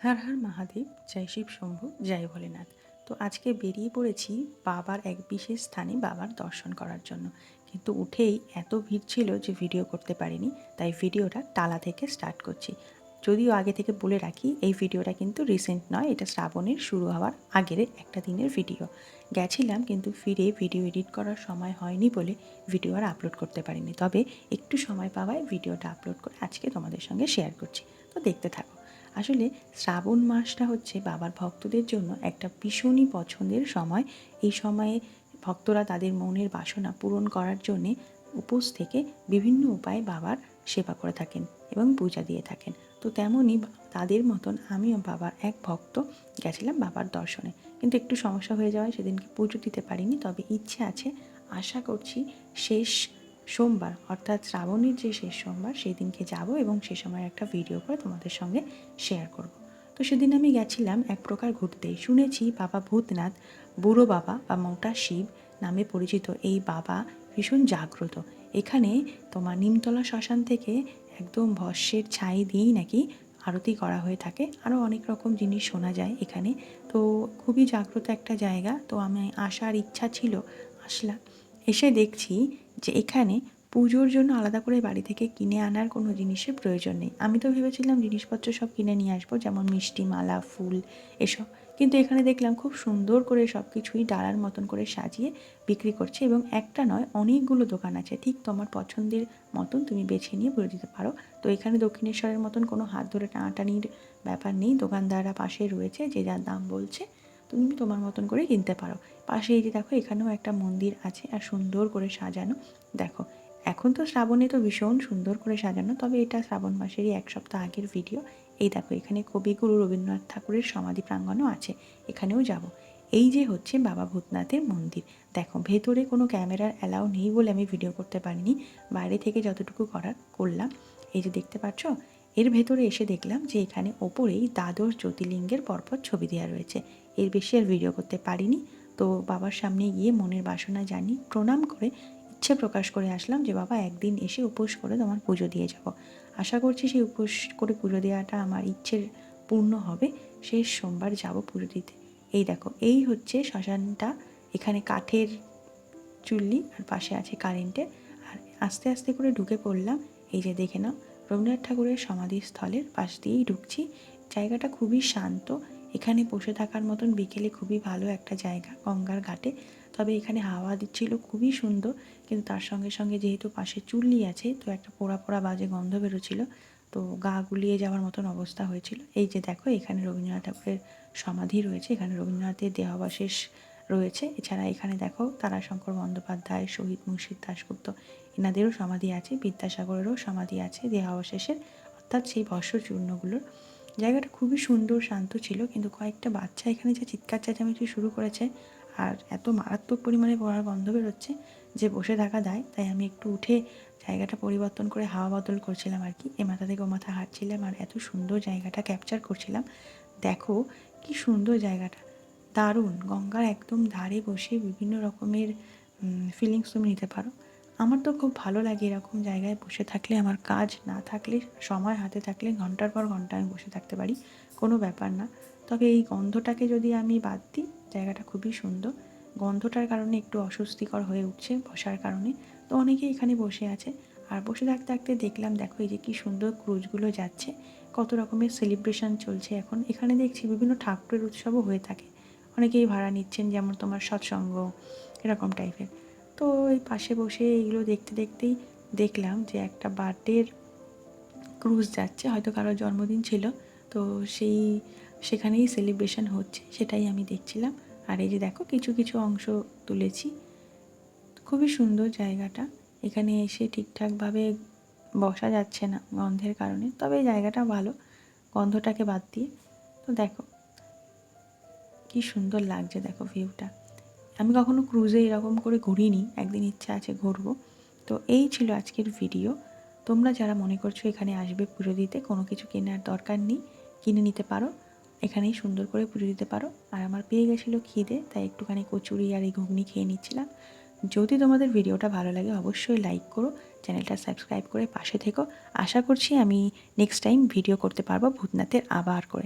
হর হর মহাদেব, জয় শিব শম্ভু, জয় ভোলেনাথ। তো আজকে বেরিয়ে পড়েছি বাবার এক বিশেষ স্থানে বাবার দর্শন করার জন্য। কিন্তু উঠেই এত ভিড় ছিল যে ভিডিও করতে পারিনি, তাই ভিডিওটা টালা থেকে স্টার্ট করছি। যদিও আগে থেকে বলে রাখি, এই ভিডিওটা কিন্তু রিসেন্ট নয়, এটা শ্রাবণের শুরু হওয়ার আগের একটা দিনের ভিডিও। গেছিলাম কিন্তু ফিরে ভিডিও এডিট করার সময় হয়নি বলে ভিডিও আর আপলোড করতে পারিনি। তবে একটু সময় পাওয়ায় ভিডিওটা আপলোড করে আজকে তোমাদের সঙ্গে শেয়ার করছি। তো দেখতে থাকো। আসলে শ্রাবণ মাসটা হচ্ছে বাবার ভক্তদের জন্য একটা ভীষণই পছন্দের সময়। এই সময়ে ভক্তরা তাদের মনের বাসনা পূরণ করার জন্যে উপোস থেকে বিভিন্ন উপায়ে বাবার সেবা করে থাকেন এবং পূজা দিয়ে থাকেন। তো তেমনই তাদের মতন আমিও বাবার এক ভক্ত গেছিলাম বাবার দর্শনে, কিন্তু একটু সমস্যা হয়ে যাওয়ায় সেদিনকে পুজো দিতে পারিনি। তবে ইচ্ছে আছে, আশা করছি শেষ সোমবার অর্থাৎ শ্রাবণের যে শেষ সোমবার সেই দিনকে যাব এবং সে সময় একটা ভিডিও করে তোমাদের সঙ্গে শেয়ার করব। তো সেদিন আমি গেছিলাম এক প্রকার ঘুরতে। শুনেছি বাবা ভূতনাথ, বুড়ো বাবা বা মোটা শিব নামে পরিচিত এই বাবা ভীষণ জাগ্রত। এখানে তোমার নিমতলা শ্মশান থেকে একদম ভস্যের ছাই দিয়েই নাকি আরতি করা হয়ে থাকে। আরও অনেক রকম জিনিস শোনা যায় এখানে। তো খুবই জাগ্রত একটা জায়গা। তো আমি আসার ইচ্ছা ছিল, আসলাম। এসে দেখছি যে এখানে পুজোর জন্য আলাদা করে বাড়ি থেকে কিনে আনার কোনো জিনিসের প্রয়োজন নেই। আমি তো ভেবেছিলাম জিনিসপত্র সব কিনে নিয়ে আসবো, যেমন মিষ্টি, মালা, ফুল এসব। কিন্তু এখানে দেখলাম খুব সুন্দর করে সব কিছুই ডালার মতন করে সাজিয়ে বিক্রি করছে, এবং একটা নয় অনেকগুলো দোকান আছে। ঠিক তোমার পছন্দের মতন তুমি বেছে নিয়ে বলে দিতে পারো। তো এখানে দক্ষিণেশ্বরের মতন কোনো হাত ধরে টানাটানির ব্যাপার নেই। দোকানদাররা পাশে রয়েছে, যে যার দাম বলছে, তুমি তোমার মতন করে কিনতে পারো। পাশে এই যে দেখো, এখানেও একটা মন্দির আছে আর সুন্দর করে সাজানো। দেখো, এখন তো শ্রাবণে তো ভীষণ সুন্দর করে সাজানো, তবে এটা শ্রাবণ মাসেরই এক সপ্তাহ আগের ভিডিও। এই দেখো, এখানে কবিগুরু রবীন্দ্রনাথ ঠাকুরের সমাধি প্রাঙ্গণও আছে, এখানেও যাব। এই যে হচ্ছে বাবা ভূতনাথের মন্দির। দেখো, ভেতরে কোনো ক্যামেরার অ্যালাউ নেই বলে আমি ভিডিও করতে পারিনি, বাইরে থেকে যতটুকু করার করলাম। এই যে দেখতে পাচ্ছ, এর ভেতরে এসে দেখলাম যে এখানে ওপরেই দ্বাদশ জ্যোতির্লিঙ্গের পরপর ছবি দেওয়া রয়েছে। এর বেশি আর ভিডিও করতে পারিনি। তো বাবার সামনে গিয়ে মনের বাসনা জানি প্রণাম করে ইচ্ছে প্রকাশ করে আসলাম যে বাবা একদিন এসে উপোস করে তোমার পুজো দিয়ে যাব। আশা করছি সেই উপোস করে পুজো দেওয়াটা আমার ইচ্ছের পূর্ণ হবে। শেষ সোমবার যাব পুজো দিতে। এই দেখো, এই হচ্ছে শ্মশানটা। এখানে কাঠের চুল্লি আর পাশে আছে কারেন্টের। আর আস্তে আস্তে করে ঢুকে পড়লাম। এই যে দেখে নাও, রবীন্দ্রনাথ ঠাকুরের সমাধিস্থলের পাশ দিয়েই ঢুকছি। জায়গাটা খুবই শান্ত। এখানে বসে থাকার মতন বিকেলে খুবই ভালো একটা জায়গা, গঙ্গার ঘাটে। তবে এখানে হাওয়া দিচ্ছিল খুবই সুন্দর, কিন্তু তার সঙ্গে সঙ্গে যেহেতু পাশে চুল্লি আছে, তো একটা পোড়া পোড়া বাজে গন্ধ বেরোচ্ছিল। তো গা গুলিয়ে যাওয়ার মতন অবস্থা হয়েছিল। এই যে দেখো, এখানে রবীন্দ্রনাথ ঠাকুরের সমাধি রয়েছে, এখানে রবীন্দ্রনাথের দেহাবশেষ রয়েছে। এছাড়া এখানে দেখো তারাশঙ্কর বন্দ্যোপাধ্যায়, শহীদ মুর্শিদ দাশগুপ্ত, এনাদেরও সমাধি আছে, বিদ্যাসাগরেরও সমাধি আছে দেহাবশেষের, অর্থাৎ সেই ভস্ম চূর্ণগুলোর। জায়গাটা খুবই সুন্দর, শান্ত ছিল। কিন্তু কয়েকটা বাচ্চা এখানে যে চিৎকার চেঁচামেচি শুরু করেছে, আর এত মারাত্মক পরিমাণে পড়ার গন্ধ বেরোচ্ছে যে বসে থাকা দায়। তাই আমি একটু উঠে জায়গাটা পরিবর্তন করে হাওয়া বদল করছিলাম আর কি। এ মাথা থেকে ও মাথা হাঁটছিলাম আর এত সুন্দর জায়গাটা ক্যাপচার করছিলাম। দেখো কি সুন্দর জায়গাটা, দারুণ। গঙ্গার একদম ধারে বসে বিভিন্ন রকমের ফিলিংস তুমি নিতে পারো। আমার তো খুব ভালো লাগে এরকম জায়গায় বসে থাকলে। আমার কাজ না থাকলে, সময় হাতে থাকলে ঘন্টার পর ঘন্টা আমি বসে থাকতে পারি, কোনো ব্যাপার না। তবে এই গন্ধটাকে যদি আমি বাদ দিই, জায়গাটা খুবই সুন্দর। গন্ধটার কারণে একটু অস্বস্তিকর হয়ে উঠছে বসার কারণে। তো অনেকেই এখানে বসে আছে। আর বসে থাকতে থাকতে দেখলাম, দেখো এই যে কী সুন্দর ক্রুজগুলো যাচ্ছে, কত রকমের সেলিব্রেশন চলছে এখন। এখানে দেখছি বিভিন্ন ঠাকুরের উৎসবও হয়ে থাকে, অনেকেই ভাড়া নিচ্ছেন, যেমন তোমার সৎসঙ্গ এরকম টাইপের। তো এই পাশে বসে এইগুলো দেখতে দেখতেই দেখলাম যে একটা বার্থডের ক্রুজ যাচ্ছে, হয়তো কারোর জন্মদিন ছিল, তো সেখানেই সেলিব্রেশন হচ্ছে, সেটাই আমি দেখছিলাম। আর এই যে দেখো, কিছু কিছু অংশ তুলেছি। খুবই সুন্দর জায়গাটা। এখানে এসে ঠিকঠাকভাবে বসা যাচ্ছে না গন্ধের কারণে, তবে এই জায়গাটা ভালো গন্ধটাকে বাদ দিয়ে। তো দেখো কি সুন্দর লাগছে, দেখো ভিউটা। আমি কখনো ক্রুজে এরকম করে ঘুরিনি, একদিন ইচ্ছা আছে ঘুরবো। তো এই ছিল আজকের ভিডিও। তোমরা যারা মনে করছো এখানে আসবে পুজো দিতে, কোনো কিছু কেনার দরকার নেই, কিনে নিতে পারো, এখানেই সুন্দর করে পুজো দিতে পারো। আর আমার পেয়ে গেছিলো খিদে, তাই একটুখানি কচুরি আর এই ঘুগনি খেয়ে নিচ্ছিলাম। যদি তোমাদের ভিডিওটা ভালো লাগে অবশ্যই লাইক করো, চ্যানেলটা সাবস্ক্রাইব করে পাশে থেকো। আশা করছি আমি নেক্সট টাইম ভিডিও করতে পারবো ভূতনাথের আবার করে।